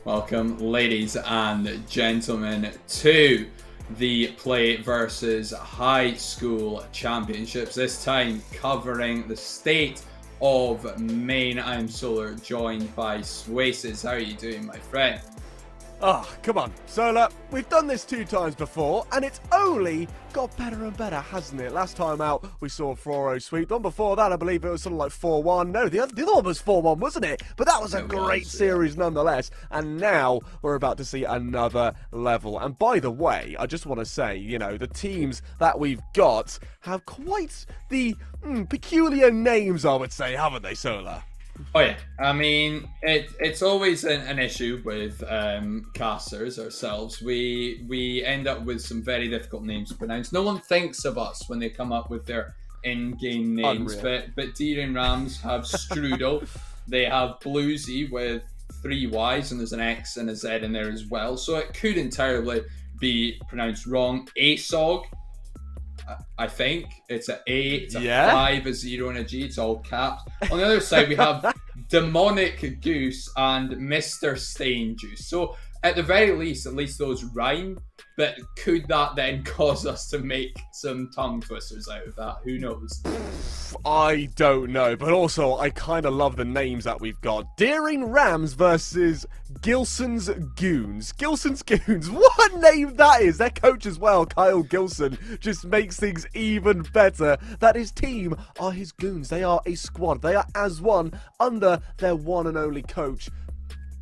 Welcome, ladies and gentlemen, to the PlayVS High School Championships. This time covering the state of Maine. I'm Solar, joined by Swaces. How are you doing, my friend? Oh, come on, Solar. We've done this 2 times before, and it's only got better and better, hasn't it? Last time out, we saw a 4-0 sweep. The one before that, I believe it was sort of like 4-1. No, the other one was 4-1, wasn't it? But that was a great series nonetheless. And now we're about to see another level. And by the way, I just want to say, you know, the teams that we've got have quite the peculiar names, I would say, haven't they, Solar? Oh yeah, I mean, it's always an issue with casters ourselves. We end up with some very difficult names to pronounce. No one thinks of us when they come up with their in-game names. But Deering Rams have Strudel. They have Bluesy with 3 Ys, and there's an X and a Z in there as well. So it could entirely be pronounced wrong. ASOG, I think it's an A, it's a 5, a 0, and a G. It's all caps. On the other side, we have Demonic Goose and Mr. Stain Juice. So at the very least, at least those rhyme. But could that then cause us to make some tongue twisters out of that? Who knows? I don't know, but also I kind of love the names that we've got. Deering Rams versus Gilson's Goons. Gilson's Goons, what a name that is! Their coach as well, Kyle Gilson, just makes things even better. That his team are his goons. They are a squad. They are as one under their one and only coach,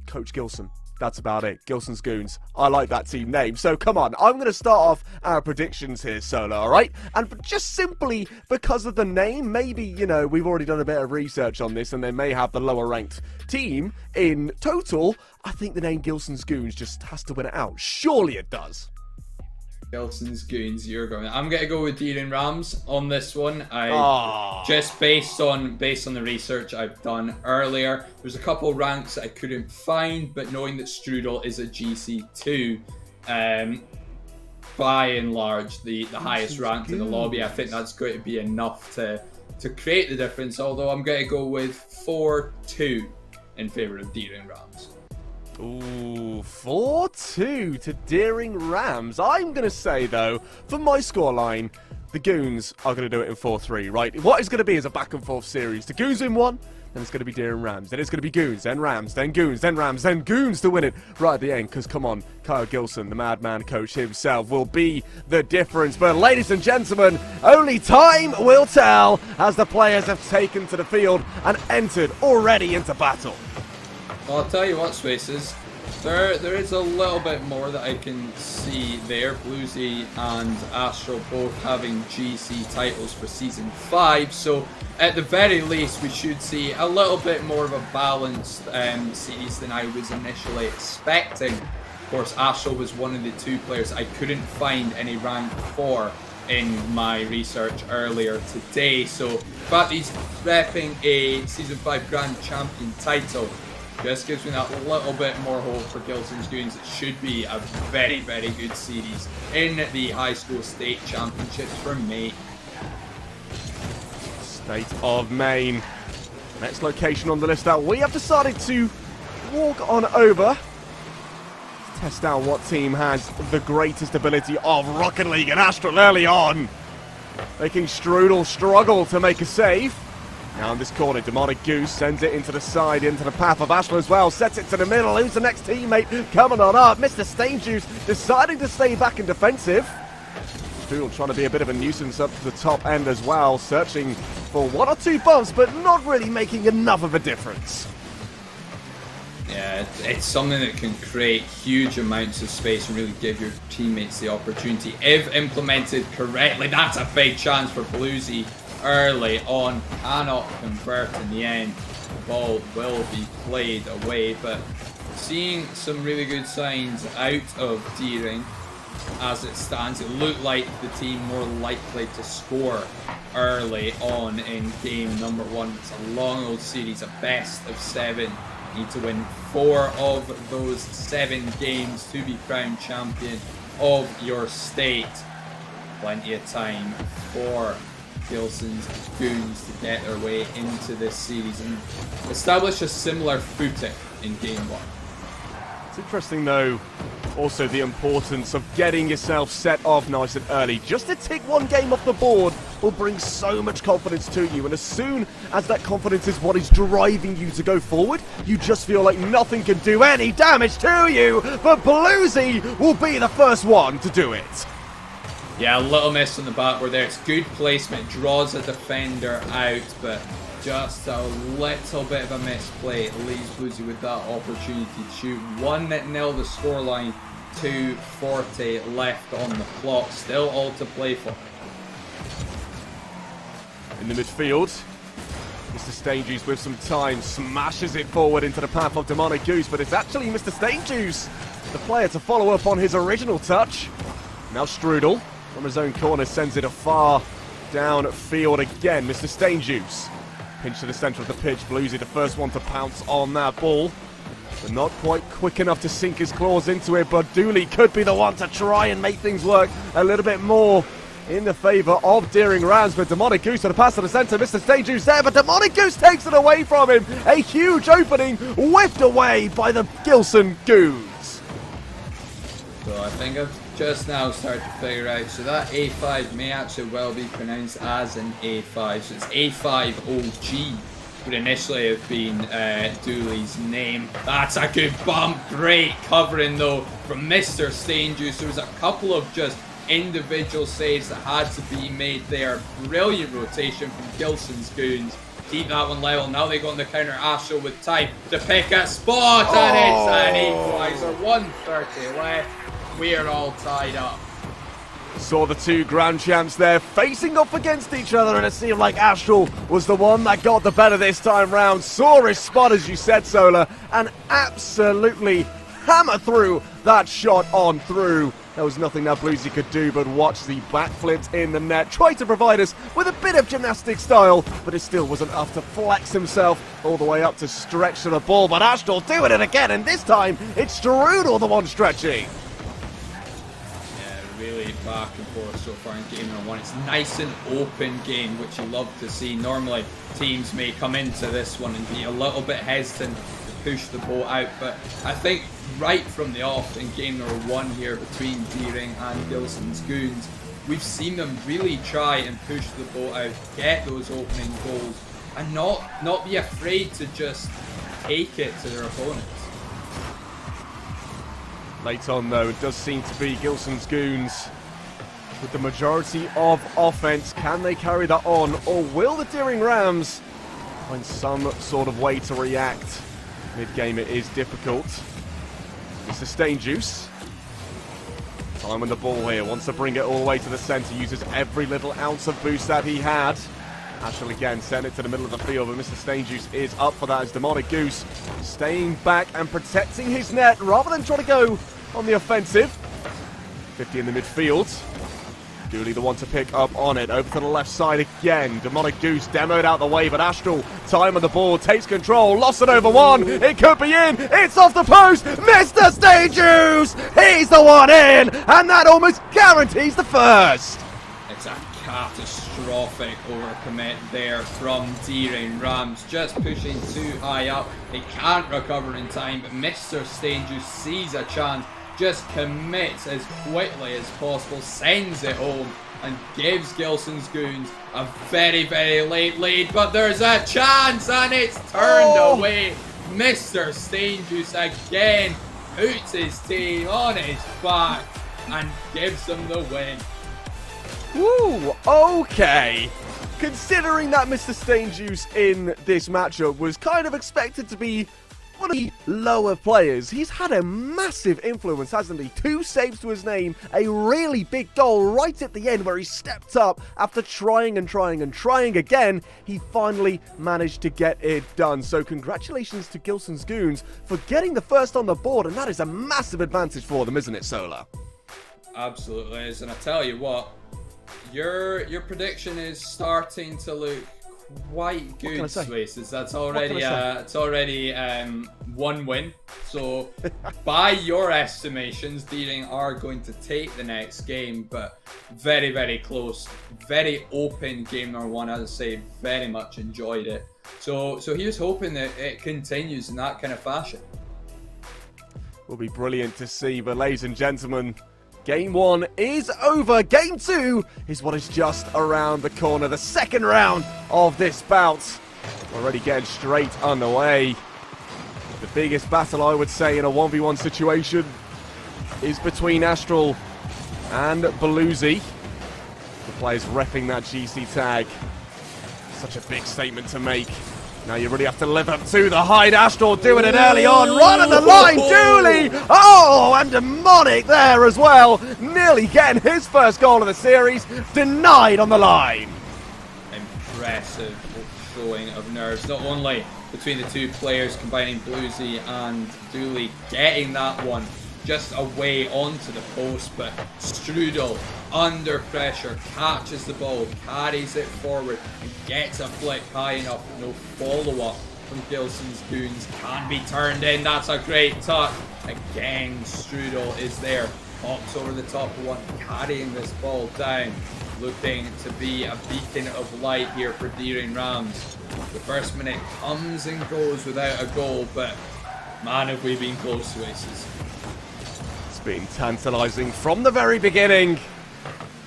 Coach Gilson. That's about it. Gilson's Goons. I like that team name. So come on, I'm going to start off our predictions here, Solo, alright? And just simply because of the name, maybe, you know, we've already done a bit of research on this and they may have the lower ranked team in total. I think the name Gilson's Goons just has to win it out. Surely it does. Gilson's Goons, you're going. I'm going to go with Deering Rams on this one. Just based on the research I've done earlier. There's a couple ranks I couldn't find, but knowing that Strudel is a GC2, by and large the highest ranked in the lobby, I think that's going to be enough to create the difference. Although I'm going to go with 4-2 in favour of Deering Rams. Ooh, 4-2 to Deering Rams. I'm going to say, though, for my scoreline, the Goons are going to do it in 4-3, right? What is going to be is a back-and-forth series. The Goons win one, then it's going to be Deering Rams. Then it's going to be Goons, then Rams, then Goons, then Rams, then Goons to win it right at the end. Because, come on, Kyle Gilson, the madman coach himself, will be the difference. But, ladies and gentlemen, only time will tell as the players have taken to the field and entered already into battle. Well, I'll tell you what, Spaces, there is a little bit more that I can see there. Bluesy and Astro both having GC titles for Season 5, so at the very least we should see a little bit more of a balanced series than I was initially expecting. Of course, Astro was one of the 2 players I couldn't find any rank for in my research earlier today, so the fact he's repping a Season 5 Grand Champion title just gives me that little bit more hope for Gilson's Goons. It should be a very, very good series in the high school state championships for Maine. State of Maine. Next location on the list that we have decided to walk on over. Test out what team has the greatest ability of Rocket League and Astral early on. Making Strudel struggle to make a save. Now in this corner, Demonic Goose sends it into the side, into the path of Ashland as well. Sets it to the middle. Who's the next teammate coming on up? Mr. Stain Juice deciding to stay back in defensive. Strudel trying to be a bit of a nuisance up to the top end as well. Searching for 1 or 2 bumps, but not really making enough of a difference. Yeah, it's something that can create huge amounts of space and really give your teammates the opportunity. If implemented correctly, that's a big chance for Bluesy. Early on, cannot convert in the end. The ball will be played away, but seeing some really good signs out of Deering as it stands. It looked like the team more likely to score early on in game number 1. It's a long old series, a best of 7. You need to win 4 of those 7 games to be crowned champion of your state. Plenty of time for Gilson's Goons to get their way into this series and establish a similar footing in game 1. It's interesting, though, also the importance of getting yourself set off nice and early. Just to tick one game off the board will bring so much confidence to you, and as soon as that confidence is what is driving you to go forward, you just feel like nothing can do any damage to you, but Bluesy will be the first one to do it. Yeah, a little miss on the backboard there. It's good placement, draws a defender out, but just a little bit of a misplay leaves Bluesy with that opportunity to shoot. 1-0 the scoreline, 2:40 left on the clock. Still all to play for. In the midfield, Mr. Stainjuice with some time smashes it forward into the path of Demonic Goose, but it's actually Mr. Stainjuice, the player to follow up on his original touch. Now Strudel from his own corner sends it afar downfield again. Mr. Stainjuice pinch to the centre of the pitch. Bluesy the first one to pounce on that ball, but not quite quick enough to sink his claws into it. But Dooley could be the one to try and make things work a little bit more in the favour of Deering Rams. But Demonic Goose to the pass to the centre. Mr. Stainjuice there, but Demonic Goose takes it away from him. A huge opening whipped away by the Gilson Goons. So I think I've just now started to figure out, so that A5 may actually well be pronounced as an A5, so it's A5OG would initially have been Dooley's name. That's a good bump, great covering though from Mr. Stainjuice. There was a couple of just individual saves that had to be made there. Brilliant rotation from Gilson's Goons. Keep that one level. Now they go on the counter. Astro with time to pick a spot, and it's an equaliser. 1:30 left. We are all tied up. Saw the two grand champs there facing off against each other, and it seemed like Astral was the one that got the better this time round. Saw his spot, as you said, Solar, and absolutely hammer through that shot on through. There was nothing that Bluesy could do but watch the backflips in the net. Tried to provide us with a bit of gymnastic style, but it still wasn't enough to flex himself all the way up to stretch to the ball. But Astral doing it again, and this time it's Strudel the one stretching. Really back and forth so far in game number one. It's nice and open game, which you love to see. Normally teams may come into this one and be a little bit hesitant to push the ball out, but I think right from the off in game number one here between Deering and Gilson's Goons, we've seen them really try and push the ball out, get those opening goals, and not be afraid to just take it to their opponents. Late on, though, it does seem to be Gilson's Goons with the majority of offense. Can they carry that on, or will the Deering Rams find some sort of way to react? Mid-game it is difficult. Mr. Stainjuice, time on the ball here, wants to bring it all the way to the centre, uses every little ounce of boost that he had. Ashel again sent it to the middle of the field, but Mr. Stainjuice is up for that as Demonic Goose staying back and protecting his net rather than trying to go on the offensive. 50 in the midfield. Dooley the one to pick up on it. Over to the left side again. Demonic Goose demoed out the way, but Astral, time on the ball, takes control, lost it over one. It could be in. It's off the post. Mr. Stainjuice, he's the one in, and that almost guarantees the first. It's a catastrophic overcommit there from Deering Rams, just pushing too high up. They can't recover in time, but Mr. Stainjuice sees a chance, just commits as quickly as possible, sends it home, and gives Gilson's Goons a very, very late lead. But there's a chance, and it's turned away. Mr. Stainjuice again puts his team on his back and gives them the win. Woo, okay. Considering that Mr. Stainjuice in this matchup was kind of expected to be one of the lower players, he's had a massive influence, hasn't he? 2 saves to his name, a really big goal right at the end where he stepped up after trying and trying and trying again. He finally managed to get it done. So congratulations to Gilson's Goons for getting the first on the board, and that is a massive advantage for them, isn't it, Solar? Absolutely is, and I tell you what, your prediction is starting to look quite good, Swaces. That's already one win. So by your estimations, Deering are going to take the next game, but very, very close, very open game number one. As I say, very much enjoyed it. So here's hoping that it continues in that kind of fashion. will be brilliant to see. But ladies and gentlemen, Game 1 is over. Game 2 is what is just around the corner. The second round of this bout already getting straight underway. The biggest battle, I would say, in a 1v1 situation is between Astral and Belusi. The players repping that GC tag. Such a big statement to make. Now you really have to live up to the hype. Astral doing it early on, right on the line, Dooley! Oh, and Demonic there as well, nearly getting his first goal of the series, denied on the line. Impressive showing of nerves, not only between the two players combining Bluesy and Dooley, getting that one just away onto the post, but Strudel under pressure catches the ball, carries it forward and gets a flick high enough. No follow-up from Gilson's Goons, can be turned in. That's a great touch. Again, Strudel is there, pops over the top of one, carrying this ball down, looking to be a beacon of light here for Deering Rams. The first minute comes and goes without a goal, but man, have we been close to aces. It's been tantalising from the very beginning.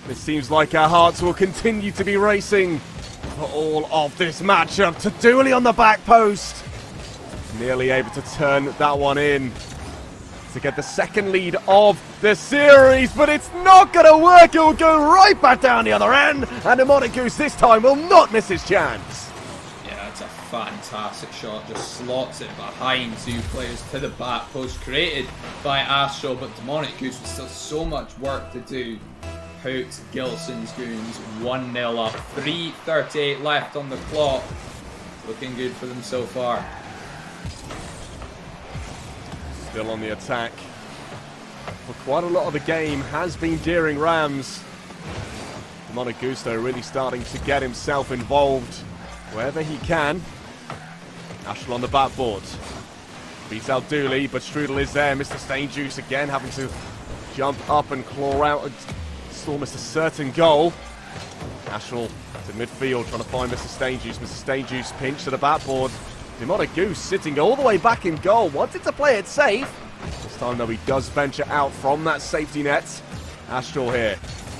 It seems like our hearts will continue to be racing for all of this matchup. To Dooley on the back post. Nearly able to turn that one in to get the second lead of the series, but it's not going to work. It will go right back down the other end, and Demonic Goose this time will not miss his chance. Yeah, it's a fantastic shot. Just slots it behind two players to the back post, created by Astral, but Demonic Goose with still so much work to do. Puts Gilson's Goons 1-0 up. 3:38 left on the clock. Looking good for them so far. Still on the attack for quite a lot of the game has been Deering Rams. Demonic Goose though really starting to get himself involved wherever he can. Astral on the backboard. Beats out Dooley, but Strudel is there. Mr. Stain Juice again having to jump up and claw out and almost a certain goal. Astral to midfield trying to find Mr. Stain Juice. Mr. Stain Juice pinch to the backboard. Demonic Goose sitting all the way back in goal. Wanted to play it safe. This time though he does venture out from that safety net. Astral here.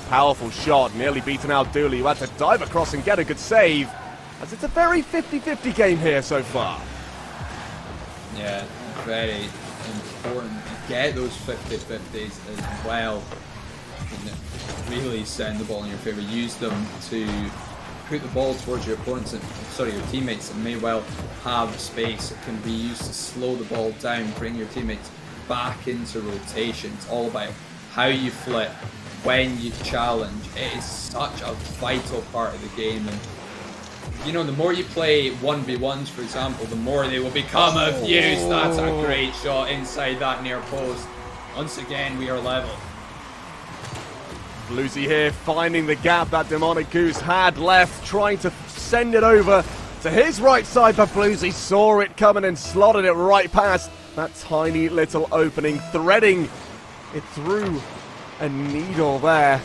Powerful shot. Nearly beaten out Dooley, who had to dive across and get a good save. As it's a very 50-50 game here so far. Yeah, very important to get those 50-50s as well. Really send the ball in your favour. Use them to put the ball towards your opponents, and, sorry, your teammates, and may well have space. It can be used to slow the ball down, bring your teammates back into rotation. It's all about how you flip, when you challenge. It is such a vital part of the game, and you know, the more you play 1v1s, for example, the more they will become of use. That's a great shot inside that near post. Once again, we are level. Belusi here finding the gap that Demonic Goose had left, trying to send it over to his right side, but Belusi saw it coming and slotted it right past that tiny little opening, threading it through a needle there.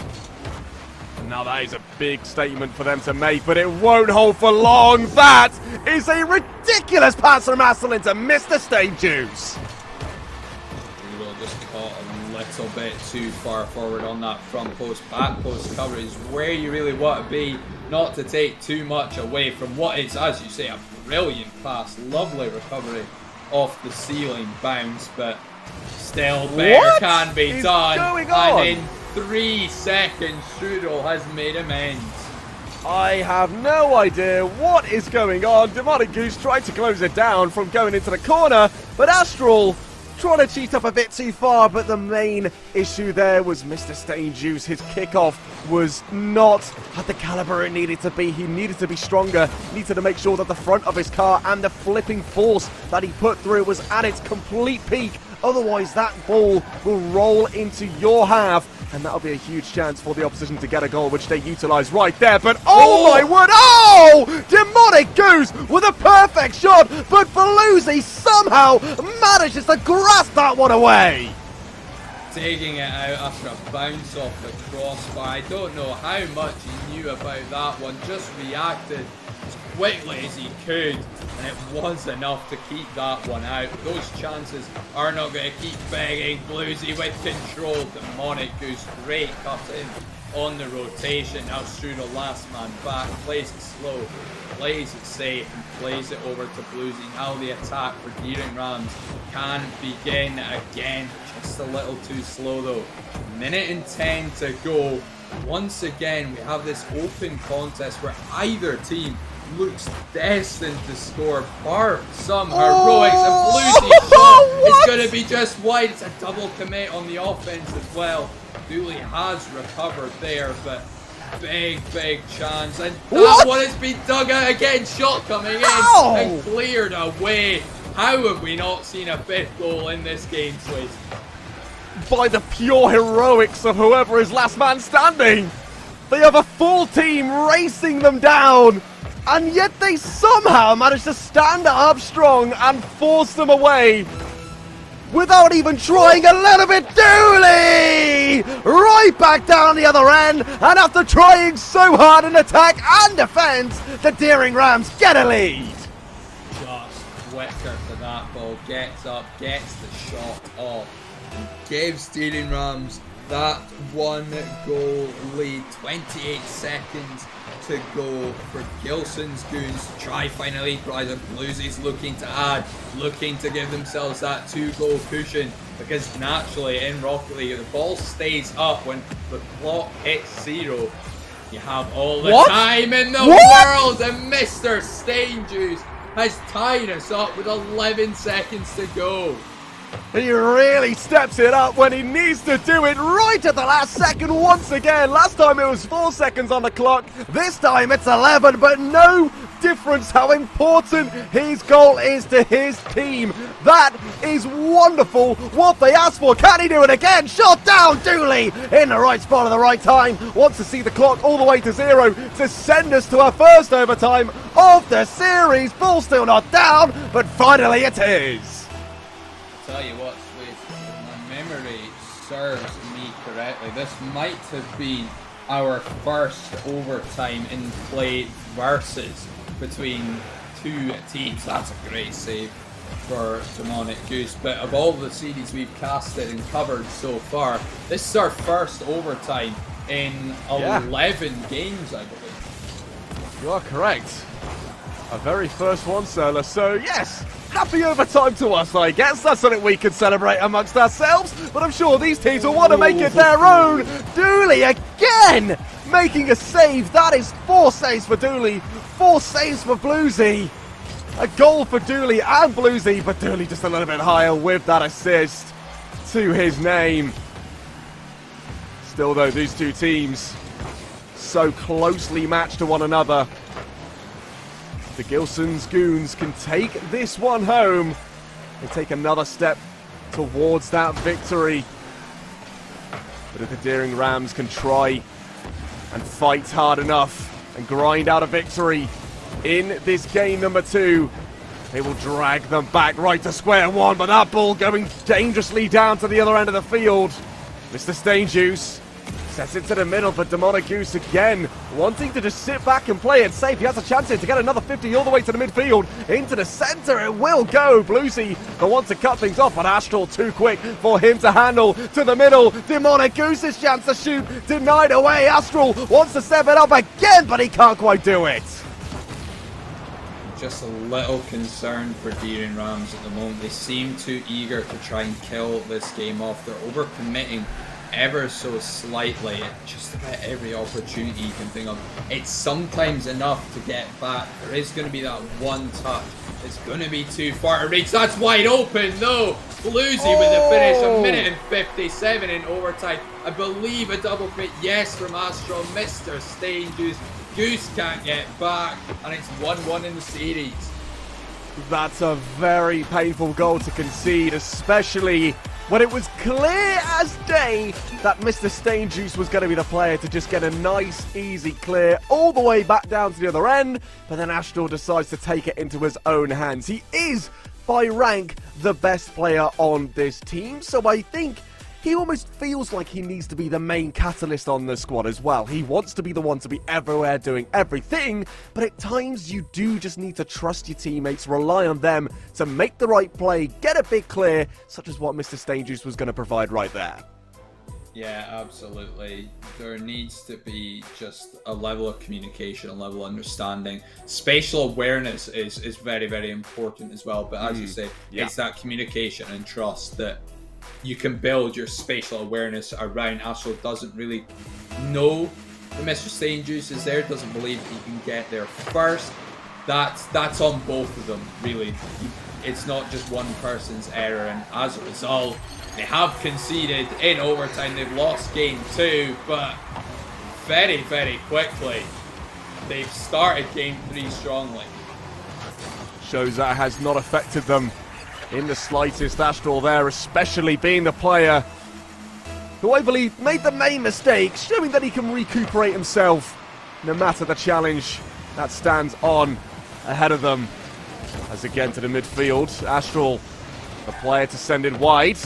And now that is a big statement for them to make, but it won't hold for long. That is a ridiculous pass from Astral into Mr. Stain Juice. Just caught a little bit too far forward on that front post. Back post cover is where you really want to be, not to take too much away from what is, as you say, a brilliant pass. Lovely recovery off the ceiling bounce, but still better can be done. And in 3 seconds, Strudel has made amends. I have no idea what is going on. Demonic Goose tried to close it down from going into the corner, but Astral trying to cheat up a bit too far, but the main issue there was Mr. Stain Juice. His kickoff was not at the caliber it needed to be. He needed to be stronger, needed to make sure that the front of his car and the flipping force that he put through was at its complete peak. Otherwise, that ball will roll into your half, and that'll be a huge chance for the opposition to get a goal, which they utilise right there. But oh my word, oh! Demonic Goose with a perfect shot, but Belusi somehow manages to grasp that one away. Taking it out after a bounce off the crossbar. I don't know how much he knew about that one, just reacted quickly as he could, and it was enough to keep that one out. Those chances are not going to keep begging. Bluesy with control. Demonic Goose, great cut in on the rotation. Now Strudel, last man back, plays it slow, plays it safe, and plays it over to Bluesy. Now the attack for Deering Rams can begin again. Just a little too slow though. Minute and 10 to go. Once again, we have this open contest where either team looks destined to score, bar some heroics. And Bluesy's shot is going to be just wide. It's a double commit on the offense as well. Dooley has recovered there, but big chance. And that one has been dug out again. Shot coming in and cleared away. How have we not seen a fifth goal in this game, Swayze? By the pure heroics of whoever is last man standing. They have a full team racing them down, and yet they somehow managed to stand up strong and force them away without even trying a little bit. Dooley! Right back down the other end, and after trying so hard in attack and defense, the Deering Rams get a lead. Just quicker to that ball, gets up, gets the shot off, and gives Deering Rams that 1 goal lead. 28 seconds to go for Gilson's Goons to try finally equalize. Bluesy's looking to add, looking to give themselves that 2-goal cushion, because naturally in Rocket League the ball stays up when the clock hits 0. You have all the time in the world, and Mr. Stain Juice has tied us up with 11 seconds to go. He really steps it up when he needs to do it right at the last second once again. Last time it was 4 seconds on the clock. This time it's 11, but no difference how important his goal is to his team. That is wonderful. What they asked for. Can he do it again? Shot down. Dooley in the right spot at the right time. Wants to see the clock all the way to 0 to send us to our first overtime of the series. Ball still not down, but finally it is. Tell you what, Swayze, if my memory serves me correctly, this might have been our first overtime in play versus between two teams. That's a great save for Demonic Goose. But of all the series we've casted and covered so far, this is our first overtime in 11 games, I believe. You are correct. Our very first one, Solar. So, yes, happy overtime to us, I guess. That's something we can celebrate amongst ourselves. But I'm sure these teams will want to make it their own. Dooley again making a save. That is 4 saves for Dooley, 4 saves for Bluesy. A goal for Dooley and Bluesy, but Dooley just a little bit higher with that assist to his name. Still, though, these two teams so closely matched to one another. The Gilson's Goons can take this one home and take another step towards that victory. But if the Deering Rams can try and fight hard enough and grind out a victory in this game number 2, they will drag them back right to square one. But that ball going dangerously down to the other end of the field. Mr. Stain Juice sets it to the middle for Demonic Goose again, wanting to just sit back and play it safe. He has a chance here to get another 50 all the way to the midfield. Into the center it will go. Bluesy wants to cut things off, but Astral too quick for him to handle. To the middle, Demonic Goose's chance to shoot, denied away. Astral wants to step it up again, but he can't quite do it. Just a little concerned for Deering Rams at the moment. They seem too eager to try and kill this game off. They're overcommitting ever so slightly at just about every opportunity you can think of. It's sometimes enough to get back. There is going to be that one touch. It's going to be too far to reach. That's wide open though. Bluesy with the finish, a minute and 57 in overtime. I believe a double commit, yes, from Astro. Mr. Stain Juice. Goose can't get back, and it's 1-1 in the series. That's a very painful goal to concede, especially when it was clear as day that Mr. Stain Juice was going to be the player to just get a nice, easy clear all the way back down to the other end. But then Astral decides to take it into his own hands. He is, by rank, the best player on this team. So I think he almost feels like he needs to be the main catalyst on the squad as well. He wants to be the one to be everywhere doing everything, but at times you do just need to trust your teammates, rely on them to make the right play, get a big clear, such as what Mr. Stangeous was going to provide right there. Yeah, absolutely. There needs to be just a level of communication, a level of understanding. Spatial awareness is very, very important as well. But as you say, it's that communication and trust that you can build your spatial awareness around. Astral doesn't really know that Mr. Stangeous is there, doesn't believe he can get there first. That's on both of them, really. It's not just one person's error, and as a result, they have conceded in overtime. They've lost game 2, but very, very quickly, they've started game 3 strongly. Shows that has not affected them in the slightest. Astral there, especially being the player who I believe made the main mistake, showing that he can recuperate himself no matter the challenge that stands on ahead of them. As again to the midfield, Astral, the player to send it wide.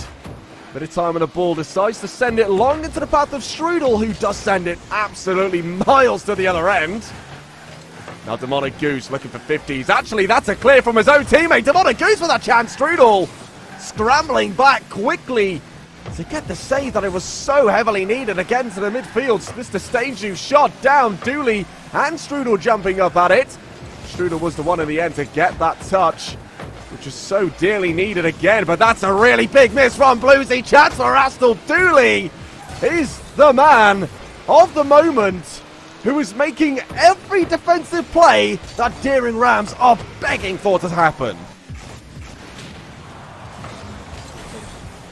Bit of time on the ball, decides to send it long into the path of Strudel, who does send it absolutely miles to the other end. Now Demonic Goose looking for 50s. Actually, that's a clear from his own teammate. Demonic Goose with a chance. Strudel scrambling back quickly to get the save that it was so heavily needed. Again to the midfield. Mr. Stangeous shot down. Dooley and Strudel jumping up at it. Strudel was the one in the end to get that touch, which is so dearly needed again, but that's a really big miss from Bluesy. Chance for Astral. Dooley is the man of the moment, who is making every defensive play that Deering Rams are begging for to happen.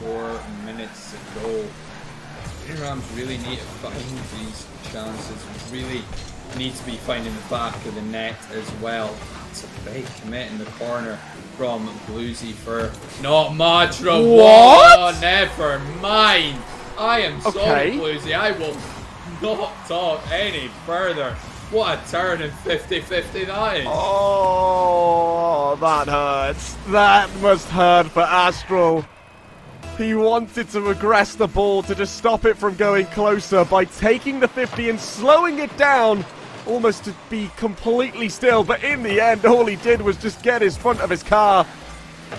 4 minutes to go. Deering Rams really need to find these chances, really need to be finding the back of the net as well. It's a big commit in the corner from Bluesy for not Madra. What? Oh, never mind. I am sorry, Bluesy. I will not talk any further. What a turn in 50-50 that is. Oh, that hurts. That must hurt for Astral. He wanted to regress the ball to just stop it from going closer by taking the 50 and slowing it down almost to be completely still, but in the end all he did was just get his front of his car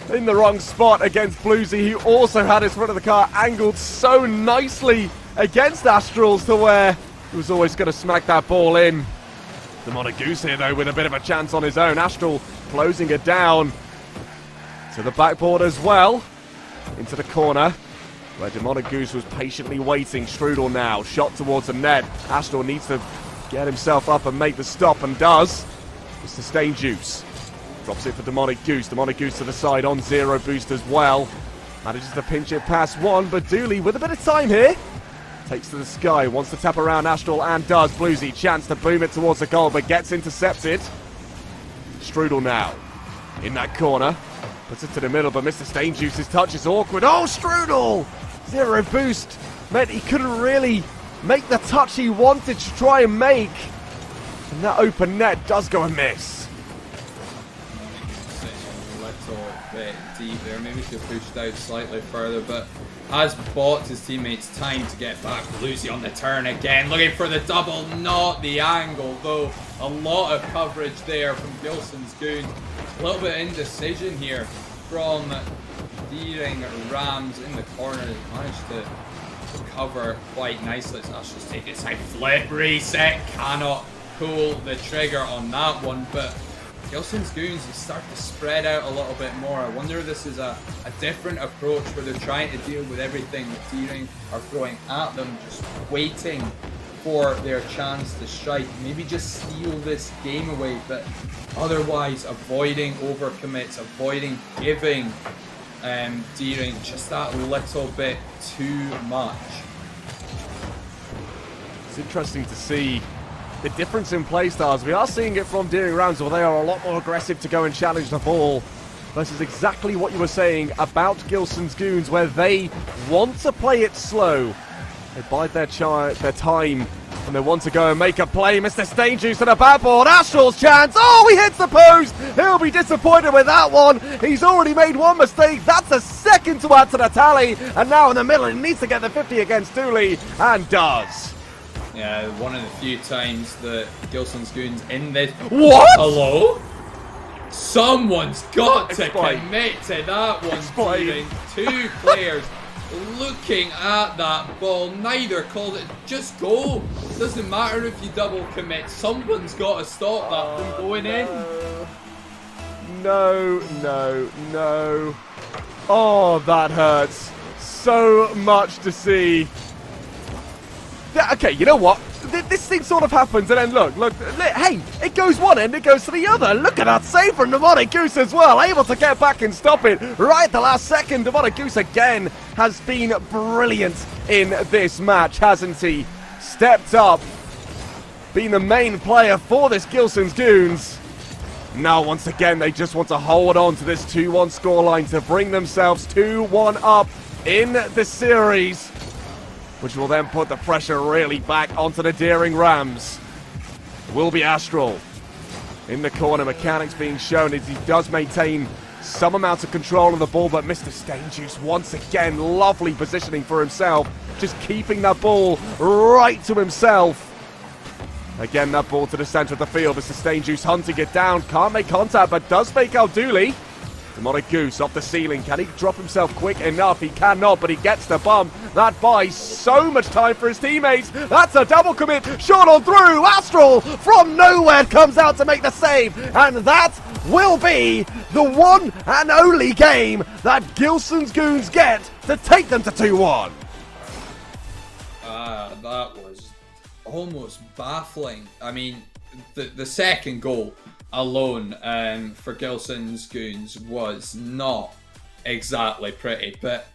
in the wrong spot against Bluesy, who also had his front of the car angled so nicely against Astrals to where he was always going to smack that ball in. Demonic Goose here though with a bit of a chance on his own. Astral closing it down to the backboard as well, into the corner where Demonic Goose was patiently waiting. Strudel now, shot towards the net. Astral needs to get himself up and make the stop, and does. Mr. Stangeous drops it for Demonic Goose. Demonic Goose to the side on 0 boost as well. Manages to pinch it past 1, but Dooley with a bit of time here takes to the sky, wants to tap around Astral, and does. Bluesy chance to boom it towards the goal, but gets intercepted. Strudel now in that corner, puts it to the middle, but Mr. Stangeous' touch is awkward. Oh, Strudel! 0 boost meant he couldn't really make the touch he wanted to try and make. And that open net does go amiss. A little bit deep there. Maybe should have pushed out slightly further, but has bought his teammates time to get back. Bluesy on the turn again, looking for the double, not the angle though. A lot of coverage there from Gilson's Goons. A little bit of indecision here from Deering Rams in the corner. Managed to cover quite nicely. So that's just take it side, flip, reset. Cannot pull the trigger on that one, but Gilson's Goons start to spread out a little bit more. I wonder if this is a different approach where they're trying to deal with everything that Deering are throwing at them, just waiting for their chance to strike. Maybe just steal this game away, but otherwise avoiding overcommits, avoiding giving Deering just that little bit too much. It's interesting to see the difference in play styles. We are seeing it from Deering Rams, where they are a lot more aggressive to go and challenge the ball, versus exactly what you were saying about Gilson's Goons, where they want to play it slow. They bide their time And they want to go and make a play. Mr. Stain Juice on a bad board. Astral's chance. Oh, he hits the post. He'll be disappointed with that one. He's already made one mistake. That's a second to add to the tally. And now in the middle, he needs to get the 50 against Dooley. And does. Yeah, one of the few times that Gilson's Goons in this... What? Hello? Someone's got to Explain. commit to that one. Explain. Two players looking at that ball. Neither called it. Just go. It doesn't matter if you double commit. Someone's got to stop that from going in. No, no, no. Oh, that hurts so much to see. Okay, you know what? This thing sort of happens, and then look, hey, it goes one end, it goes to the other. Look at that save from Demonic Goose as well, able to get back and stop it right at the last second. Demonic Goose again has been brilliant in this match, hasn't he? Stepped up, being the main player for this Gilson's Goons. Now, once again, they just want to hold on to this 2-1 scoreline to bring themselves 2-1 up in the series, which will then put the pressure really back onto the Deering Rams. Will be Astral in the corner. Mechanics being shown as he does maintain some amount of control of the ball, but Mr. Stainjuice once again, lovely positioning for himself, just keeping that ball right to himself. Again, that ball to the center of the field. Mr. Stainjuice hunting it down, can't make contact, but does fake out Dooley. Demonic Goose off the ceiling. Can he drop himself quick enough? He cannot, but he gets the bump. That buys so much time for his teammates. That's a double commit. Shot on through. Astral from nowhere comes out to make the save. And that will be the one and only game that Gilson's Goons get to take them to 2-1. That was almost baffling. I mean, the second goal alone for Gilson's Goons was not exactly pretty, but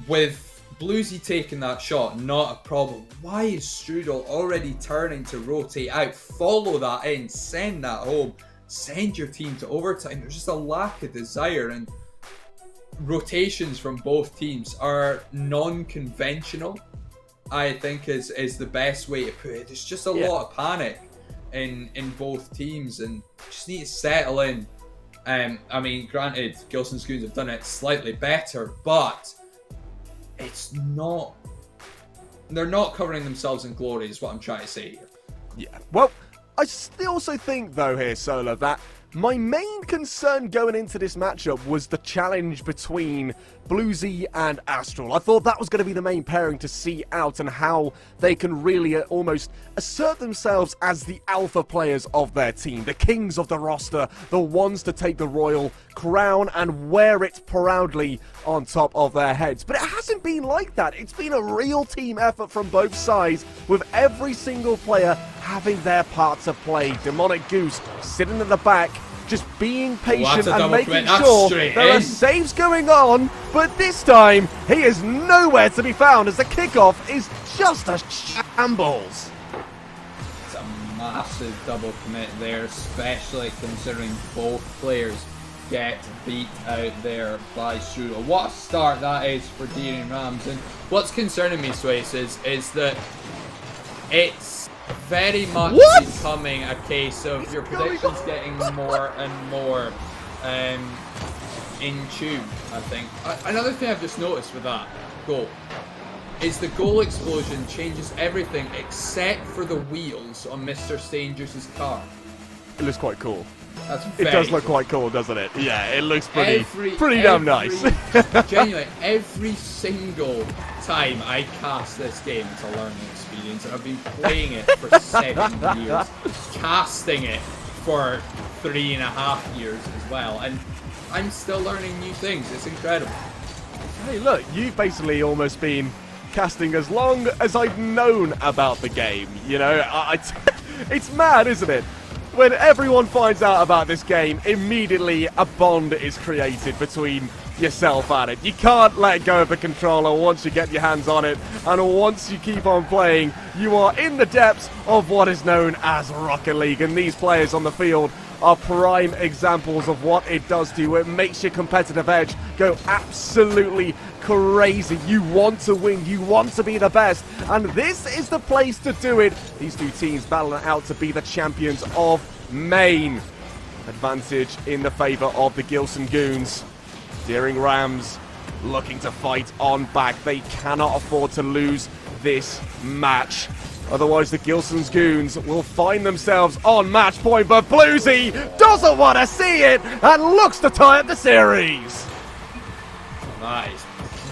with Bluesy taking that shot, not a problem. Why is Strudel already turning to rotate out? Follow that in, send that home, send your team to overtime. There's just a lack of desire, and rotations from both teams are non-conventional, I think is the best way to put it. There's just a lot of panic in both teams, and just need to settle in. I mean, granted, Gilson's Goons have done it slightly better, but it's not... They're not covering themselves in glory, is what I'm trying to say here. Yeah, well, I still also think, though, here, Solar, that my main concern going into this matchup was the challenge between Bluesy and Astral. I thought that was going to be the main pairing to see out and how they can really almost assert themselves as the alpha players of their team, the kings of the roster, the ones to take the royal crown and wear it proudly on top of their heads. But it hasn't been like that. It's been a real team effort from both sides, with every single player having their part to play. Demonic Goose sitting in the back, just being patient and making sure there are saves going on, but this time he is nowhere to be found as the kickoff is just a shambles. It's a massive double commit there, especially considering both players get beat out there by Strudel. What a start that is for Deering Rams, and what's concerning me, Swace, is that it's very much becoming a case of your predictions getting more and more in tune, I think. Another thing I've just noticed with that goal is the goal explosion changes everything except for the wheels on Mr. Stainjuice's car. It looks quite cool. It does look quite cool, doesn't it? Yeah, it looks pretty damn nice. Genuinely, every single time I cast this game, it's a learning experience, and I've been playing it for 7 years, casting it for 3.5 years as well, and I'm still learning new things. It's incredible. Hey, look, you've basically almost been casting as long as I've known about the game. You know, it's mad, isn't it? When everyone finds out about this game, immediately a bond is created between yourself and it. You can't let go of the controller once you get your hands on it, and once you keep on playing, you are in the depths of what is known as Rocket League, and these players on the field are prime examples of what it does to you. It makes your competitive edge go absolutely crazy. You want to win, you want to be the best, and this is the place to do it. These two teams battling it out to be the champions of Maine. Advantage in the favour of the Gilson Goons. Deering Rams looking to fight on back. They cannot afford to lose this match. Otherwise, the Gilson's Goons will find themselves on match point, but Bluesy doesn't want to see it and looks to tie up the series. That is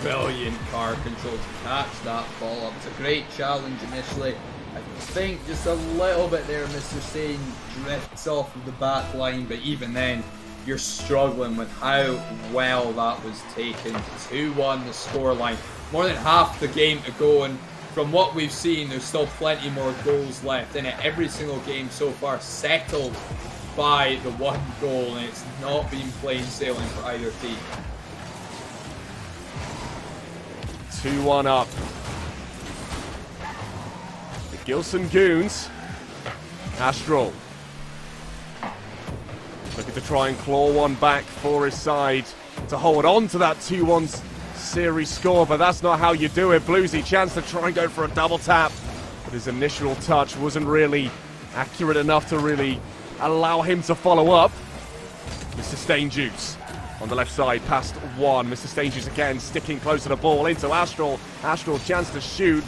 brilliant car control to catch that ball up. It's a great challenge initially. I think just a little bit there, Mr. Sane drifts off of the back line, but even then, you're struggling with how well that was taken. 2-1 the scoreline. More than half the game to go, and from what we've seen, there's still plenty more goals left in it. Every single game so far settled by the one goal, and it's not been plain sailing for either team. 2-1 up. The Gilson Goons. Astral looking to try and claw one back for his side to hold on to that 2-1 series score, but that's not how you do it. Bluesy chance to try and go for a double tap, but his initial touch wasn't really accurate enough to really allow him to follow up. Mr. Stainjuice on the left side, past one. Mr. Stainjuice again sticking close to the ball into Astral. Astral chance to shoot,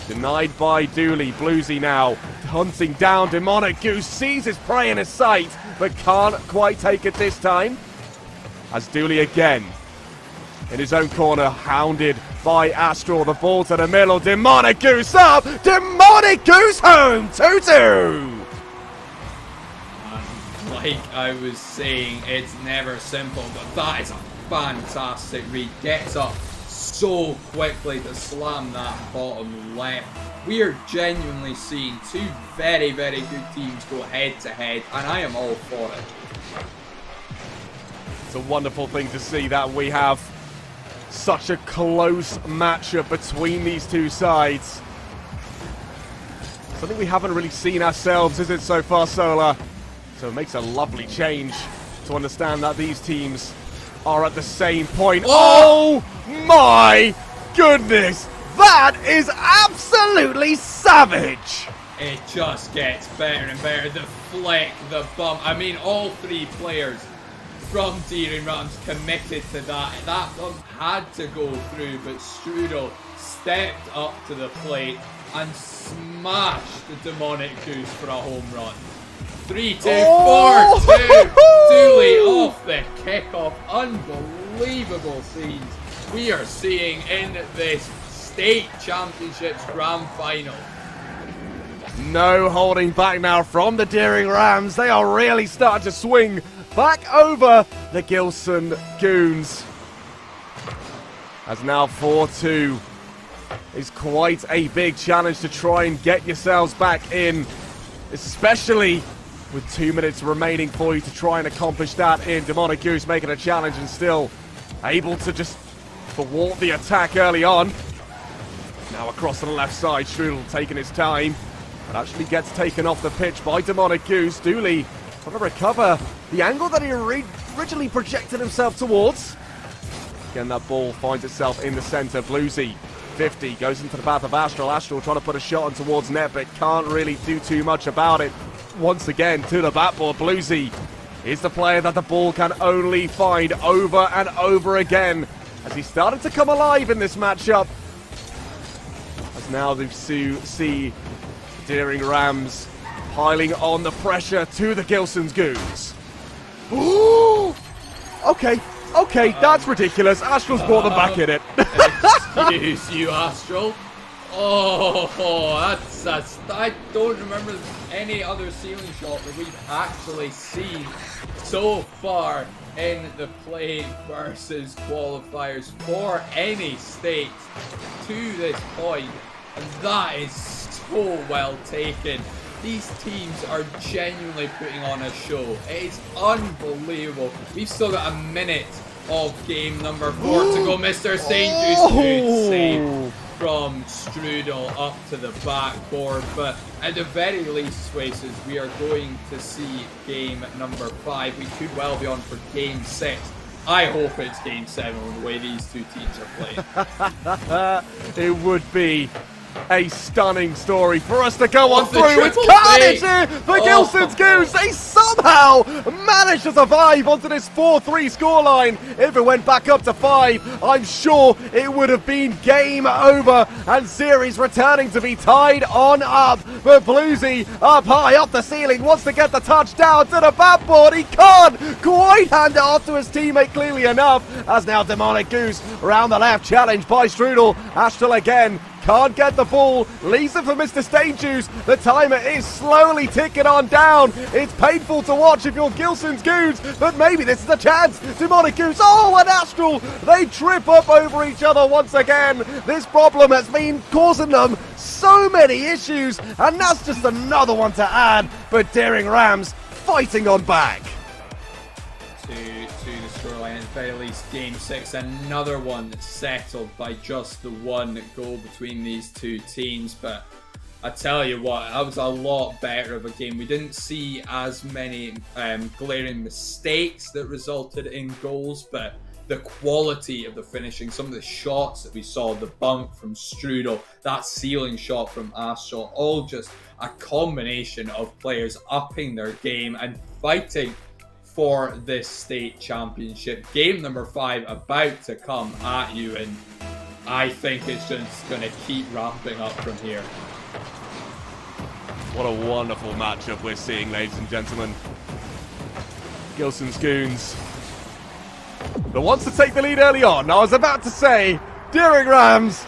denied by Dooley. Bluesy now hunting down Demonic Goose, sees his prey in his sight, but can't quite take it this time. As Dooley again in his own corner, hounded by Astral. The ball to the middle. Demonic Goose up. Demonic Goose home. 2-2. Like I was saying, it's never simple, but that is a fantastic read. Gets up so quickly to slam that bottom left. We are genuinely seeing two very, very good teams go head to head, and I am all for it. It's a wonderful thing to see that we have such a close matchup between these two sides. Something we haven't really seen ourselves, is it, so far, Solar? So it makes a lovely change to understand that these teams are at the same point. Oh my goodness! That is absolutely savage! It just gets better and better. The flick, the bump. I mean, all three players from Deering Rams committed to that. That bump had to go through, but Strudel stepped up to the plate and smashed the Demonic Goose for a home run. 3-2, 4-2. Dooley off the kickoff. Unbelievable scenes we are seeing in this state championships grand final. No holding back now from the Deering Rams. They are really starting to swing back over the Gilson Goons. As now 4-2 is quite a big challenge to try and get yourselves back in, especially with 2 minutes remaining for you to try and accomplish that in. Demonic Goose making a challenge and still able to just thwart the attack early on. Now across to the left side, Strudel taking his time, but actually gets taken off the pitch by Demonic Goose. Dooley trying to recover the angle that he originally projected himself towards. Again, that ball finds itself in the centre. Bluesy, 50, goes into the path of Astral. Astral trying to put a shot on towards net, but can't really do too much about it. Once again, to the backboard. Bluesy is the player that the ball can only find over and over again, as he started to come alive in this matchup. As now they see Deering Rams piling on the pressure to the Gilson's Goons. Ooh! Okay, that's ridiculous. Astral's brought them back in it. Excuse you, Astral. Oh, that's I don't remember any other ceiling shot that we've actually seen so far in the play versus qualifiers for any state to this point, and that is so well taken. These teams are genuinely putting on a show. It's unbelievable. We've still got a minute of game number 4 to go. Mr. St. Juice, good save from Strudel up to the backboard, but at the very least, Spaces, we are going to see game number 5. We could well be on for game 6. I hope it's game 7 with the way these two teams are playing. It would be a stunning story for us to go on the through. It's triple carnage fake. here for Gilson's Goons. They somehow managed to survive onto this 4-3 scoreline. If it went back up to 5, I'm sure it would have been game over. And series returning to be tied on up. But Bluesy up high, up the ceiling, wants to get the touchdown to the backboard. He can't quite hand it off to his teammate clearly enough. As now Demonic Goose around the left, challenged by Strudel. Astral again. Can't get the ball, leaves it for Mr. Stain Juice. The timer is slowly ticking on down. It's painful to watch if you're Gilson's Goons, but maybe this is a chance. Demonic Goose, oh, and Astral, they trip up over each other once again. This problem has been causing them so many issues, and that's just another one to add. But Daring Rams fighting on back. To the scoreline, at the very least, game 6, another one settled by just the one goal between these two teams. But I tell you what, that was a lot better of a game. We didn't see as many glaring mistakes that resulted in goals, but the quality of the finishing, some of the shots that we saw, the bump from Strudel, that ceiling shot from Astral, all just a combination of players upping their game and fighting for this state championship. Game number 5 about to come at you, and I think it's just going to keep ramping up from here. What a wonderful matchup we're seeing, ladies and gentlemen. Gilson's Goons, the ones to take the lead early on. I was about to say, Daring Rams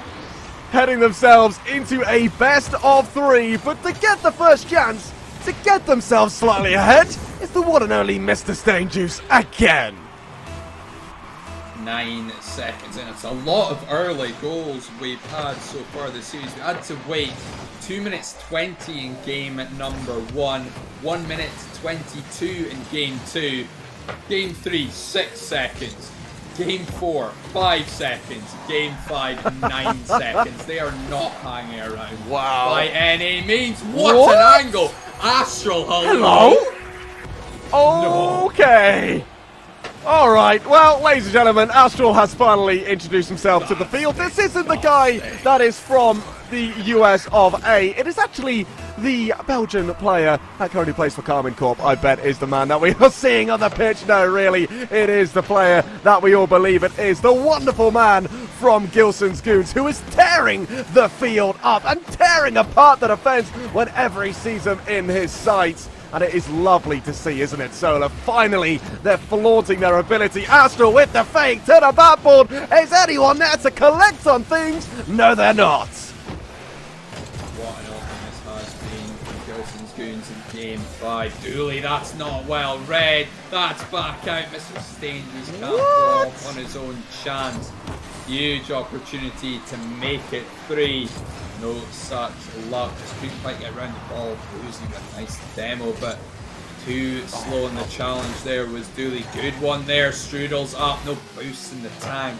heading themselves into a best of 3, but to get the first chance to get themselves slightly ahead is the one and only Mr. Stain Juice again. 9 seconds in. It's a lot of early goals we've had so far this series. We had to wait 2 minutes 20 in game number 1, 1 minute 22 in game 2, game 3 6 seconds, game 4 5 seconds, game 5 9 seconds. They are not hanging around by any means. What an angle! Astral, hello? Okay. All right. Well, ladies and gentlemen, Astral has finally introduced himself to the field. This isn't the guy that is from the US of A. It is actually the Belgian player that currently plays for Carmine Corp. I bet is the man that we are seeing on the pitch. No, really, it is the player that we all believe it is. The wonderful man from Gilson's Goons, who is tearing the field up and tearing apart the defense whenever he sees them in his sights. And it is lovely to see, isn't it, Solar? Finally, they're flaunting their ability. Astral with the fake to the backboard. Is anyone there to collect on things? No, they're not. What an open this has been from Gilson's Goons in game 5. Dooley, that's not well read. That's back out. Mr. Staines can't go off on his own chance. Huge opportunity to make it 3. No such luck. Just couldn't quite get around the ball. Losing a nice demo, but too slow in the challenge there was Dooley. Good one there. Strudel's up. No boost in the tank.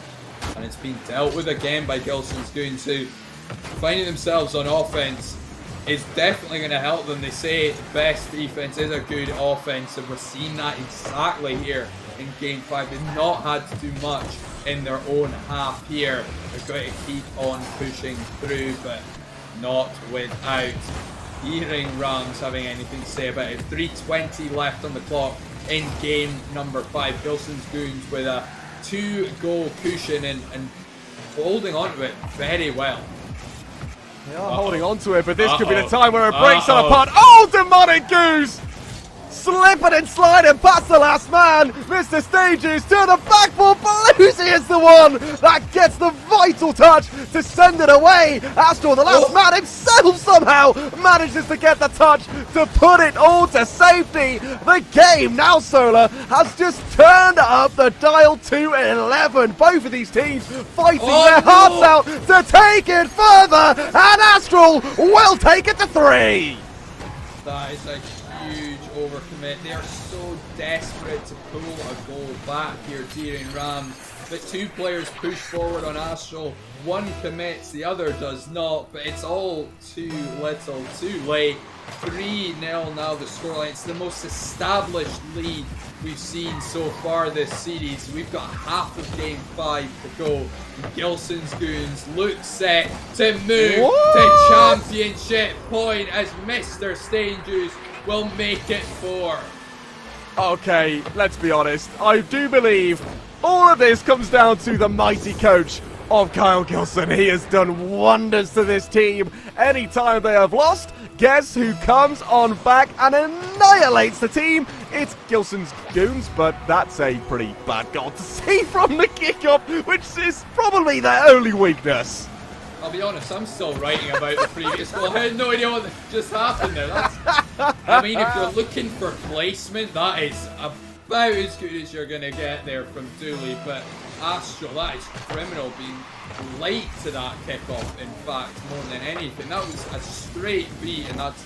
And it's been dealt with again by Gilson's Goons, who finding themselves on offense is definitely going to help them. They say the best defense is a good offense, and we're seeing that exactly here in game 5. They've not had to do much in their own half here. They're going to keep on pushing through, but not without Daring Rams having anything to say about it. 3:20 left on the clock in game number 5. Gilson's Goons with a 2-goal cushion and holding on to it very well. They are holding on to it, but this could be the time where it breaks them apart. Oh, Demonic Goose! Slipping and sliding past the last man. Mr. Stages to the backboard. Bluesy is the one that gets the vital touch to send it away. Astral, the last man himself, somehow manages to get the touch to put it all to safety. The game now, Solar, has just turned up the dial to 11. Both of these teams fighting their hearts out to take it further, and Astral will take it to 3. That is a huge overcommit. They are so desperate to pull a goal back here, Daring Rams. But 2 players push forward on Astral. one commits, the other does not, but it's all too little, too late. 3-0 now the scoreline. It's the most established lead we've seen so far this series. We've got half of game 5 to go. Gilson's Goons look set to move to championship point as Mr. Stainjuice will make it 4. Okay, let's be honest. I do believe all of this comes down to the mighty coach of Kyle Gilson. He has done wonders to this team. Anytime they have lost, guess who comes on back and annihilates the team? It's Gilson's Goons, but that's a pretty bad goal to see from the kickoff, which is probably their only weakness. I'll be honest, I'm still writing about the previous goal. I had no idea what just happened there. I mean, if you're looking for placement, that is about as good as you're going to get there from Dooley. But Astral, that is criminal, being late to that kickoff, in fact, more than anything. That was a straight beat, and that's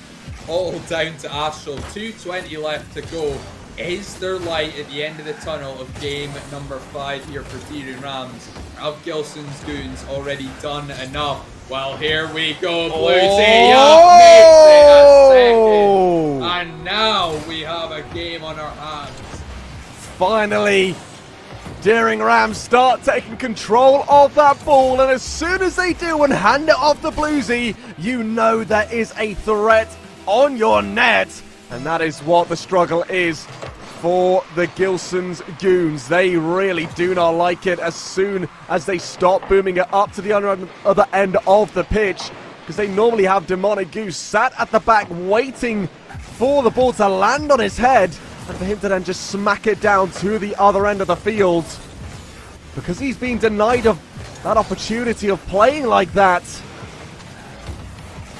all down to Astral. 2:20 left to go. Is there light at the end of the tunnel of game number 5 here for Deering Rams? Have Gilson's Goons already done enough? Well, here we go, Bluesy up makes it a second. And now we have a game on our hands. Finally, Deering Rams start taking control of that ball, and as soon as they do and hand it off to Bluesy, you know there is a threat on your net. And that is what the struggle is for the Gilson's Goons. They really do not like it as soon as they stop booming it up to the other end of the pitch, because they normally have Demonic Goose sat at the back waiting for the ball to land on his head and for him to then just smack it down to the other end of the field, because he's been denied of that opportunity of playing like that.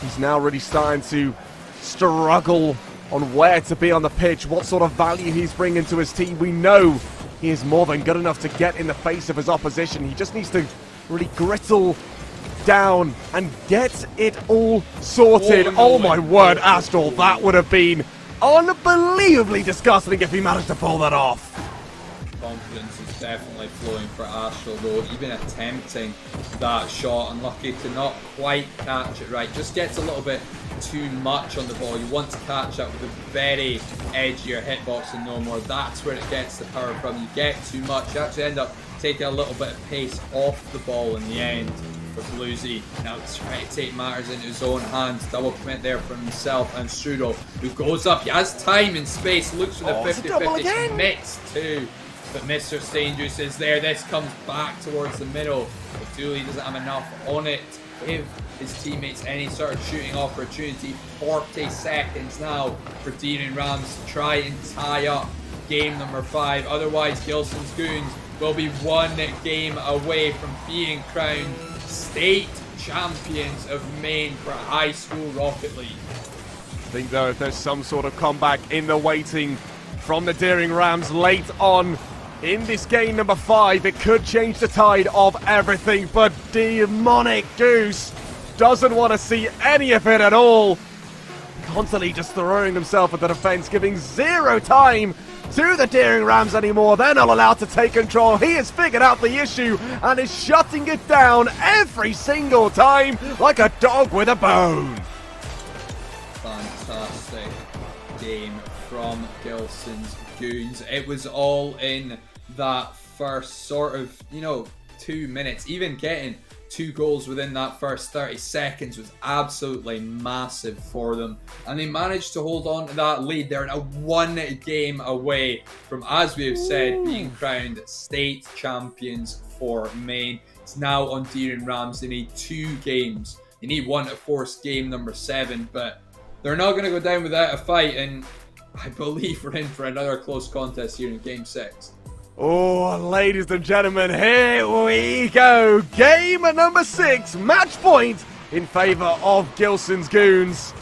He's now really starting to struggle on where to be on the pitch, what sort of value he's bringing to his team. We know he is more than good enough to get in the face of his opposition. He just needs to really grittle down and get it all sorted. Oh my word, Astral, that would have been unbelievably disgusting if he managed to pull that off. Confidence is definitely flowing for Astral, though. Even attempting that shot, unlucky to not quite catch it right. Just gets a little bit too much on the ball. You want to catch that with the very edge of your hitbox and no more. That's where it gets the power from. You get too much, you actually end up taking a little bit of pace off the ball in the end for Bluesy. Now trying to take matters into his own hands. Double commit there from himself and Strudel, who goes up. He has time and space, looks for the 50-50, commits too. But Mr. Stainjuice is there. This comes back towards the middle. But Dooley doesn't have enough on it to give his teammates any sort of shooting opportunity. 40 seconds now for Deering Rams to try and tie up game number 5. Otherwise, Gilson's Goons will be one game away from being crowned state champions of Maine for High School Rocket League. I think, though, if there's some sort of comeback in the waiting from the Deering Rams late on in this game number 5, it could change the tide of everything. But Demonic Goose doesn't want to see any of it at all. Constantly just throwing himself at the defense, giving zero time to the Deering Rams anymore. They're not allowed to take control. He has figured out the issue and is shutting it down every single time like a dog with a bone. Fantastic game from Gilson's Goons. It was all in that first sort of, 2 minutes. Even getting 2 goals within that first 30 seconds was absolutely massive for them. And they managed to hold on to that lead. They're now 1 game away from, as we have said, being crowned state champions for Maine. It's now on Deering Rams. They need 2 games. They need 1 to force game number 7, but they're not going to go down without a fight, and I believe we're in for another close contest here in game 6. Oh, ladies and gentlemen, here we go. Game number 6, match point in favour of Gilson's Goons.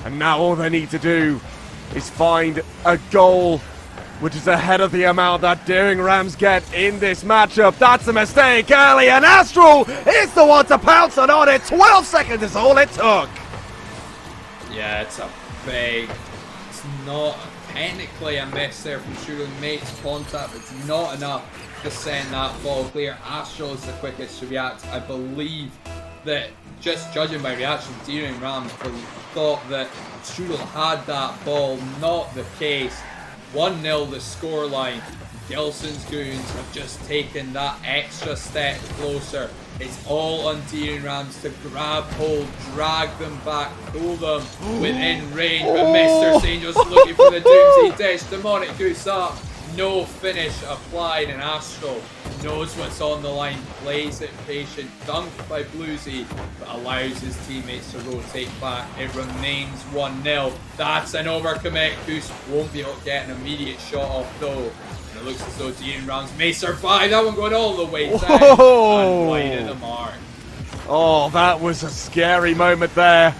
And now all they need to do is find a goal which is ahead of the amount that Deering Rams get in this matchup. That's a mistake early, and Astral is the one to pounce on it. 12 seconds is all it took. Yeah, it's not technically a miss there from shooting mate's contact, but it's not enough to send that ball clear. Astral is the quickest to react. I believe that, just judging by reaction, Deering Rams thought that Strudel had that ball. Not the case. 1-0 the scoreline. Gilson's Goons have just taken that extra step closer. It's all on Deering Rams to grab hold, drag them back, pull them within range. But Mr. St. just looking for the Doomsday Dish. Demonic Goose up. No finish applied, and Astro knows what's on the line, plays it patient, dunked by Bluesy, but allows his teammates to rotate back. It remains 1-0. That's an overcommit. Goose won't be able to get an immediate shot off though. And it looks as though Deering Rams may survive. That one going all the way down and wide of the mark. Oh, that was a scary moment there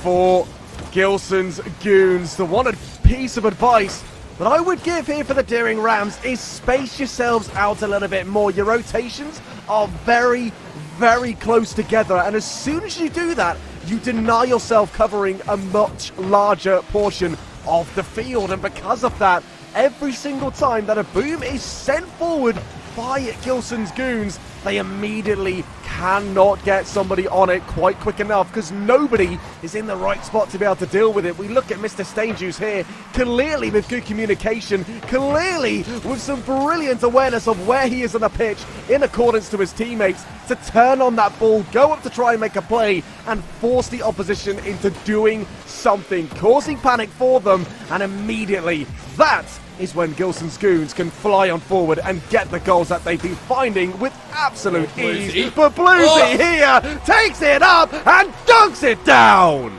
for Gilson's Goons. The one piece of advice that I would give here for the Deering Rams is space yourselves out a little bit more. Your rotations are very, very close together, and as soon as you do that, you deny yourself covering a much larger portion of the field, and because of that, every single time that a boom is sent forward by Gilson's Goons, they immediately cannot get somebody on it quite quick enough because nobody is in the right spot to be able to deal with it. We look at Mr. Stainjuice here, clearly with good communication, clearly with some brilliant awareness of where he is on the pitch in accordance to his teammates to turn on that ball, go up to try and make a play and force the opposition into doing something, causing panic for them, and immediately that is when Gilson's Goons can fly on forward and get the goals that they've been finding with absolute ease. But Bluesy here takes it up and dunks it down!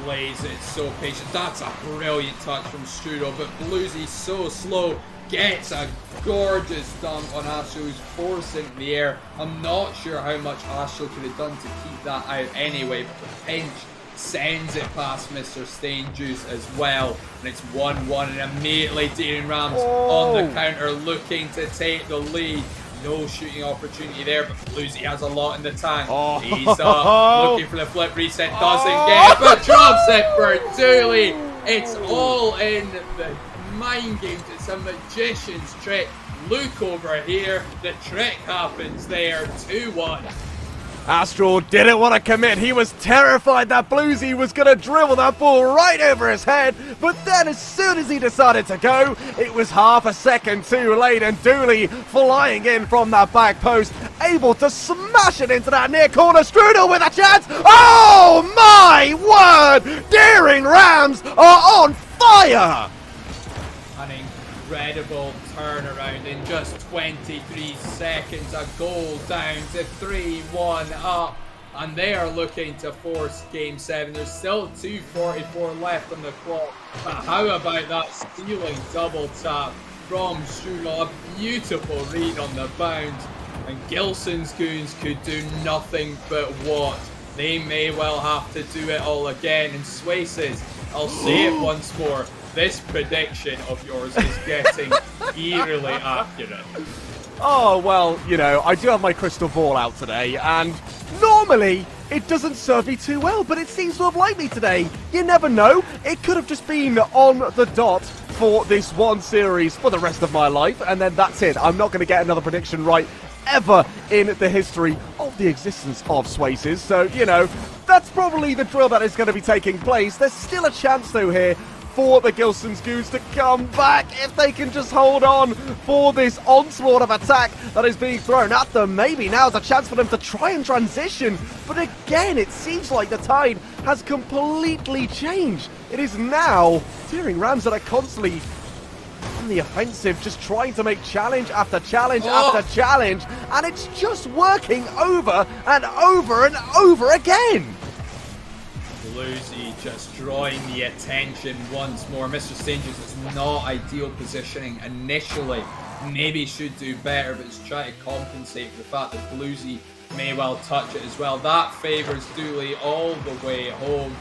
Plays it so patient. That's a brilliant touch from Strudel, but Bluesy so slow. Gets a gorgeous dunk on Astro, who's forcing in the air. I'm not sure how much Astro could have done to keep that out anyway, but the pinch sends it past Mr. Stainjuice as well, and it's 1-1, and immediately Deering Rams on the counter looking to take the lead. No shooting opportunity there, but Bluesy has a lot in the tank. He's looking for the flip reset, doesn't get it, but drops it for Dooley. It's all in the mind games. It's a magician's trick. Look over here, the trick happens there. 2-1. Astral didn't want to commit. He was terrified that Bluesy was going to dribble that ball right over his head. But then as soon as he decided to go, it was half a second too late. And Dooley flying in from that back post, able to smash it into that near corner. Strudel with a chance. Oh my word! Deering Rams are on fire! An incredible turnaround in just 23 seconds. A goal down to 3-1 up, and they are looking to force game 7. There's still 2:44 left on the clock, but how about that stealing double tap from Strudel? A beautiful read on the bounce, and Gilson's Goons could do nothing but what? They may well have to do it all again. And Sway says, I'll say it once more, this prediction of yours is getting eerily accurate. Oh, well, you know, I do have my crystal ball out today, and normally it doesn't serve me too well, but it seems to have liked me today. You never know. It could have just been on the dot for this one series for the rest of my life, and then that's it. I'm not going to get another prediction right ever in the history of the existence of Swaces. So, you know, that's probably the drill that is going to be taking place. There's still a chance, though, here for the Gilson's Goons to come back if they can just hold on for this onslaught of attack that is being thrown at them. Maybe now's a chance for them to try and transition, but again, it seems like the tide has completely changed. It is now Deering Rams that are constantly on the offensive, just trying to make challenge after challenge after challenge, and it's just working over and over and over again. Bluesy just drawing the attention once more. Mr. Stainjuice is not ideal positioning initially. Maybe should do better, but is trying to compensate for the fact that Bluesy may well touch it as well. That favours Dooley all the way home.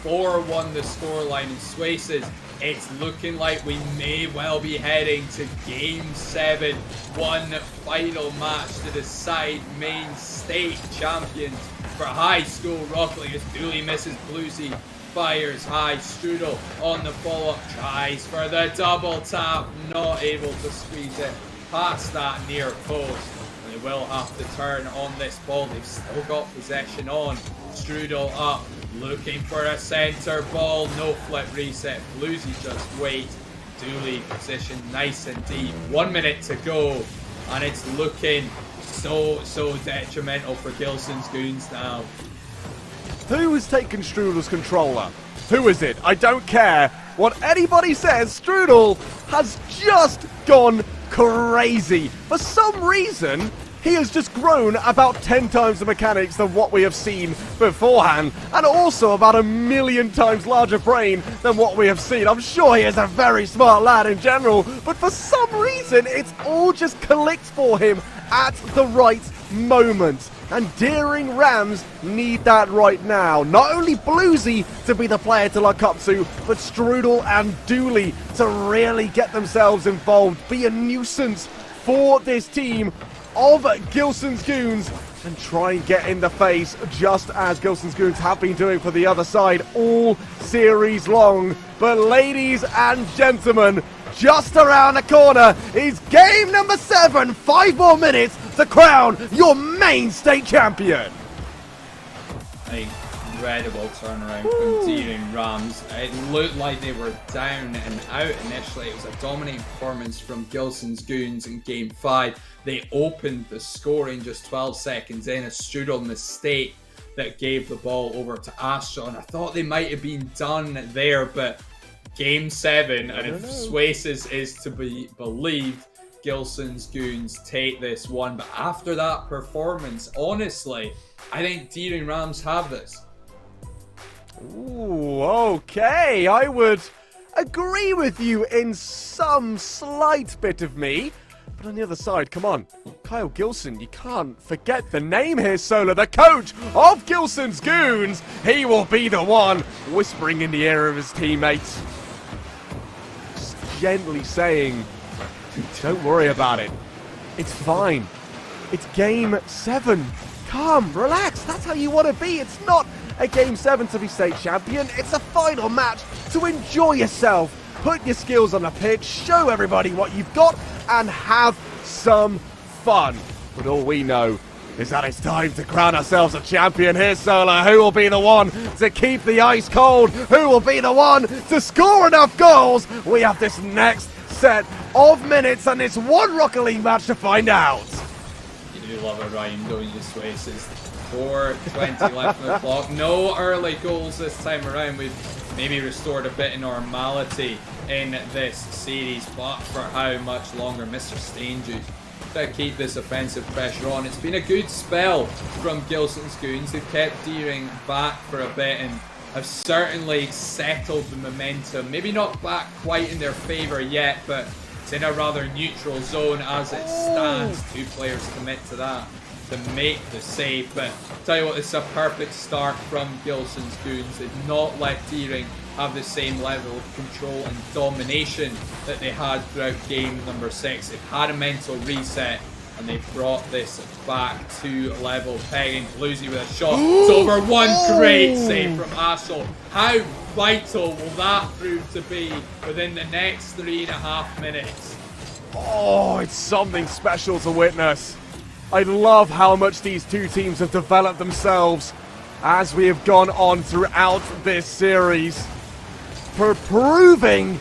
4-1 the scoreline in Swaces. It's looking like we may well be heading to Game 7. One final match to decide Maine state champions for high school Rocket League as Dooley misses Bluesy, fires high. Strudel on the follow-up, tries for the double tap, not able to squeeze it past that near post. And they will have to turn on this ball. They've still got possession on. Strudel up, looking for a centre ball. No flip reset. Bluesy just wait. Dooley position nice and deep. 1 minute to go. And it's looking so detrimental for Gilson's Goons now. Who has taken Strudel's controller? Who is it? I don't care. What anybody says, Strudel has just gone crazy. For some reason, he has just grown about 10 times the mechanics than what we have seen beforehand, and also about 1,000,000 times larger brain than what we have seen. I'm sure he is a very smart lad in general, but for some reason, it's all just clicked for him at the right moment. And Deering Rams need that right now. Not only Bluesy to be the player to look up to, but Strudel and Dooley to really get themselves involved, be a nuisance for this team of Gilson's Goons, and try and get in the face, just as Gilson's Goons have been doing for the other side all series long. But ladies and gentlemen, just around the corner is game number 7. 5 more minutes to crown your Maine state champion. Incredible turnaround from Deering Rams. It looked like they were down and out initially. It was a dominating performance from Gilson's Goons in game 5. They opened the scoring just 12 seconds in. A Strudel mistake that gave the ball over to Astro, and I thought they might have been done there, but game 7, and if Swaces is to be believed, Gilson's Goons take this one. But after that performance, honestly, I think Deering Rams have this. Ooh, okay. I would agree with you in some slight bit of me. But on the other side, come on, Kyle Gilson, you can't forget the name here, Solar, the coach of Gilson's Goons. He will be the one whispering in the ear of his teammates, just gently saying, don't worry about it. It's fine. It's game 7. Calm, relax. That's how you want to be. It's not a game 7 to be state champion. It's a final match to enjoy yourself. Put your skills on the pitch, show everybody what you've got, and have some fun. But all we know is that it's time to crown ourselves a champion here, Solar. Who will be the one to keep the ice cold? Who will be the one to score enough goals? We have this next set of minutes and it's one Rocket League match to find out. You do love a rhyme, don't you, Swaces? 4:20 left on the clock. No early goals this time around. We've maybe restored a bit of normality in this series, but for how much longer? Mr. Stainjuice to keep this offensive pressure on. It's been a good spell from Gilson's Goons. They've kept Deering back for a bit and have certainly settled the momentum. Maybe not back quite in their favour yet, but it's in a rather neutral zone as it stands. 2 players commit to that to make the save. But tell you what, it's a perfect start from Gilson's Goons. They've not let Deering have the same level of control and domination that they had throughout game number 6. They've had a mental reset and they've brought this back to level pegging. Bluesy with a shot. It's over one. Great save from Ashel. How vital will that prove to be within the next 3.5 minutes? Oh, it's something special to witness. I love how much these two teams have developed themselves as we have gone on throughout this series, for proving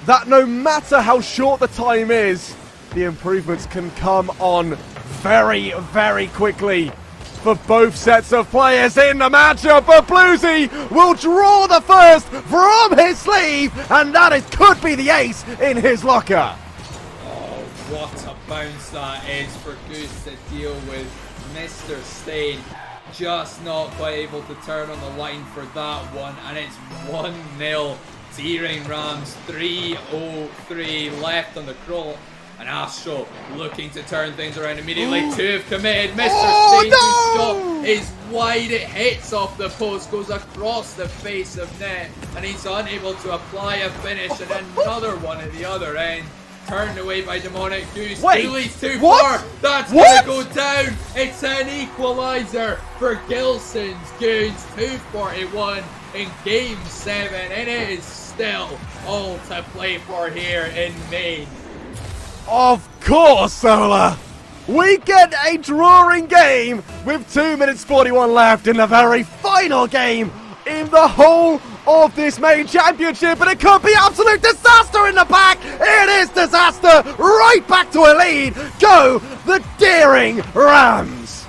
that no matter how short the time is, the improvements can come on very, very quickly for both sets of players in the matchup. But Bluesy will draw the first from his sleeve, and that could be the ace in his locker. Oh, what a bounce that is for Goose to deal with. Mr. Stain just not quite able to turn on the line for that one, and it's 1-0. Deering Rams, 3:03 left on the clock. And Astro looking to turn things around immediately. 2 have committed. Mr. Stain's shot is wide. It hits off the post, goes across the face of net, and he's unable to apply a finish. And another one at the other end. Turned away by Demonic Goose. Dooley's too far. That's going to go down. It's an equaliser for Gilson's Goons. 2:41 in game 7. And it is still all to play for here in Maine. Of course, Solar! We get a drawing game with 2 minutes 41 left in the very final game in the whole of this main championship, and it could be absolute disaster in the back. It is disaster, right back to a lead. Go the Daring Rams.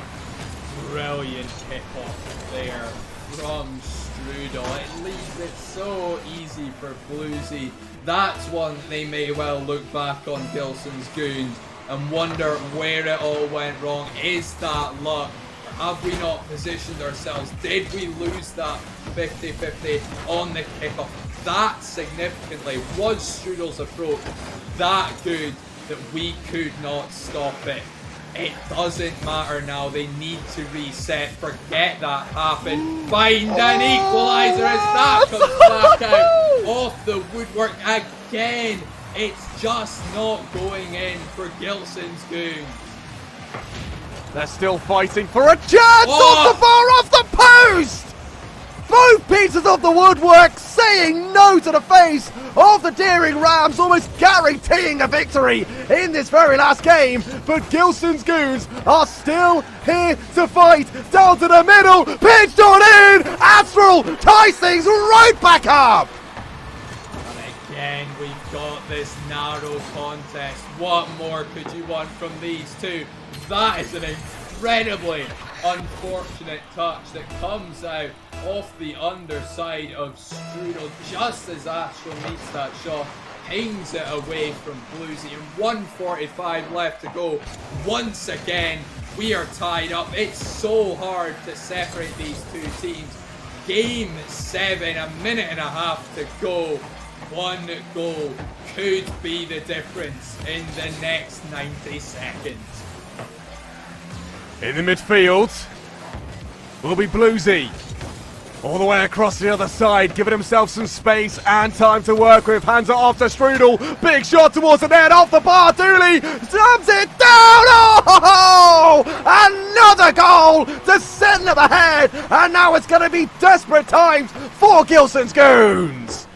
Brilliant kickoff there from Strudel. It leaves it so easy for Bluesy. That's one they may well look back on Gilson's Goons and wonder where it all went wrong. Is that luck? Or have we not positioned ourselves? Did we lose that 50-50 on the kickoff? That significantly was Strudel's approach that good that we could not stop it. It doesn't matter now. They need to reset. Forget that happened. Find an equaliser as that comes back out off the woodwork again. It's just not going in for Gilson's Goons. They're still fighting for a chance off the bar, off the post! Both pieces of the woodwork saying no to the face of the Daring Rams, almost guaranteeing a victory in this very last game. But Gilson's Goons are still here to fight. Down to the middle, pitched on in. Astral ties things right back up. And again, we've got this narrow contest. What more could you want from these two? That is an incredibly unfortunate touch that comes out off the underside of Strudel just as Astral meets that shot, pings it away from Bluesy, and 1:45 left to go. Once again, we are tied up. It's so hard to separate these two teams. Game 7, a minute and a half to go. One goal could be the difference in the next 90 seconds. In the midfield will be Bluesy. All the way across the other side, giving himself some space and time to work with. Hands it off to Strudel. Big shot towards the net, off the bar. Dooley stabs it down. Oh! Another goal to send them ahead. And now it's going to be desperate times for Gilson's Goons.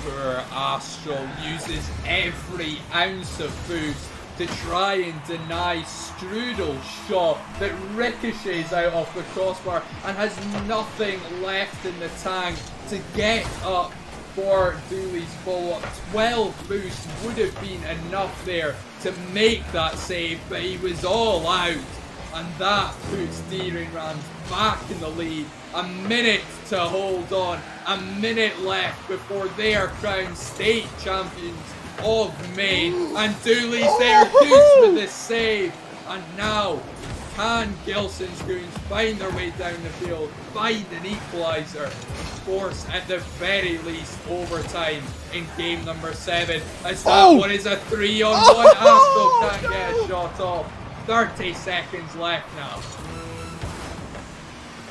Poor Astral uses every ounce of boost to try and deny Strudel's shot that ricochets out off the crossbar and has nothing left in the tank to get up for Dooley's follow-up. 12 boost would have been enough there to make that save, but he was all out, and that puts Daring Rams back in the lead. A minute to hold on, a minute left before they are crowned state champions of Maine, and Dooley's there, Goose with this save. And now, can Gilson's Goons find their way down the field, find an equaliser, force at the very least overtime in game number 7, as that one is a 3-on-1. Astral can't get a shot off. 30 seconds left now.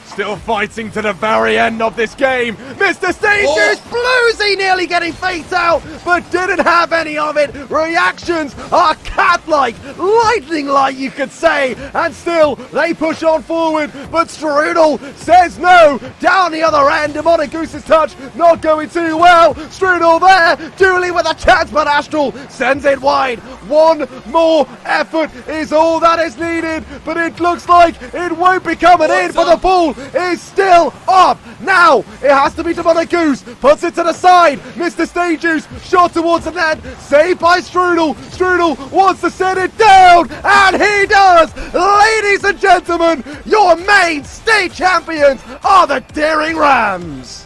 Still fighting to the very end of this game. Mr. Stages, Bluesy nearly getting faked out, but didn't have any of it. Reactions are cat-like, lightning-like you could say, and still they push on forward, but Strudel says no. Down the other end, Monagoose's touch not going too well. Strudel there, Dooley with a chance, but Astral sends it wide. One more effort is all that is needed, but it looks like it won't be coming in, but the ball is still up. Now it has to be to Monagoose. Puts it to the side. Mr. Stagejuice shot towards the net. Saved by Strudel. Strudel wants to set it down, and he does. Ladies and gentlemen, your Maine state champions are the Daring Rams.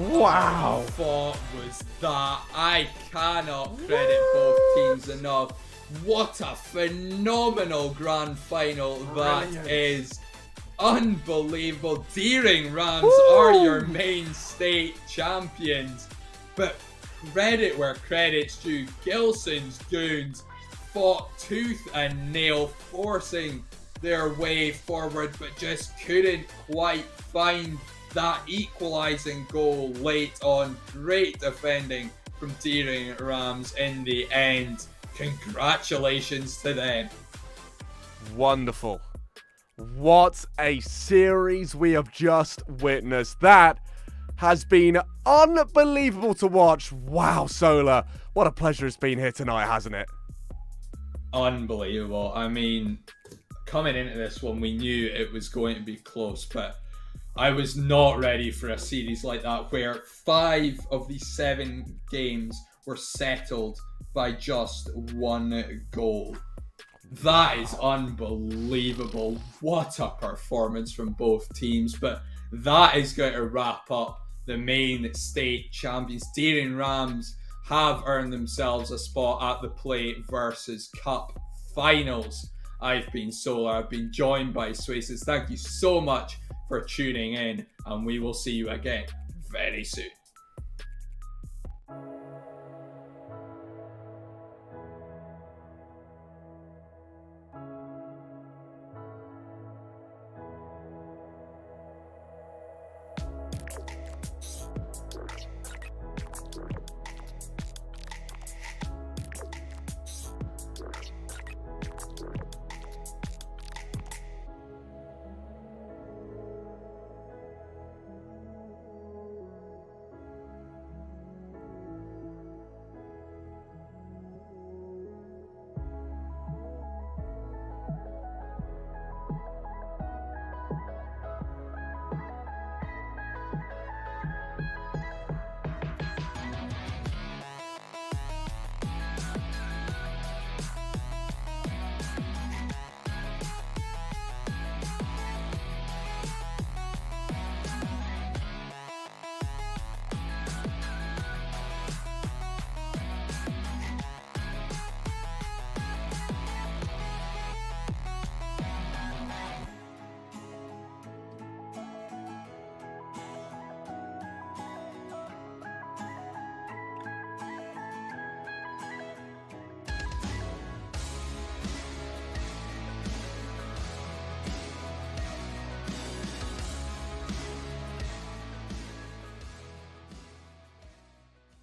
Wow. What was that? I cannot credit both teams enough. What a phenomenal grand final that is. Unbelievable. Daring Rams are your Maine state champions. But credit where credit's due. Gilson's Goons fought tooth and nail, forcing their way forward, but just couldn't quite find that equalising goal late on. Great defending from Daring Rams in the end. Congratulations to them. Wonderful. What a series we have just witnessed. That has been unbelievable to watch. Wow, Solar, what a pleasure it's been here tonight, hasn't it? Unbelievable. I mean, coming into this one, we knew it was going to be close, but I was not ready for a series like that where 5 of these 7 games were settled by just 1 goal. That is unbelievable. What a performance from both teams. But that is going to wrap up the Maine State Champions. Daring Rams have earned themselves a spot at the PlayVS Cup Finals. I've been Solar. I've been joined by Swaces. Thank you so much for tuning in, and we will see you again very soon.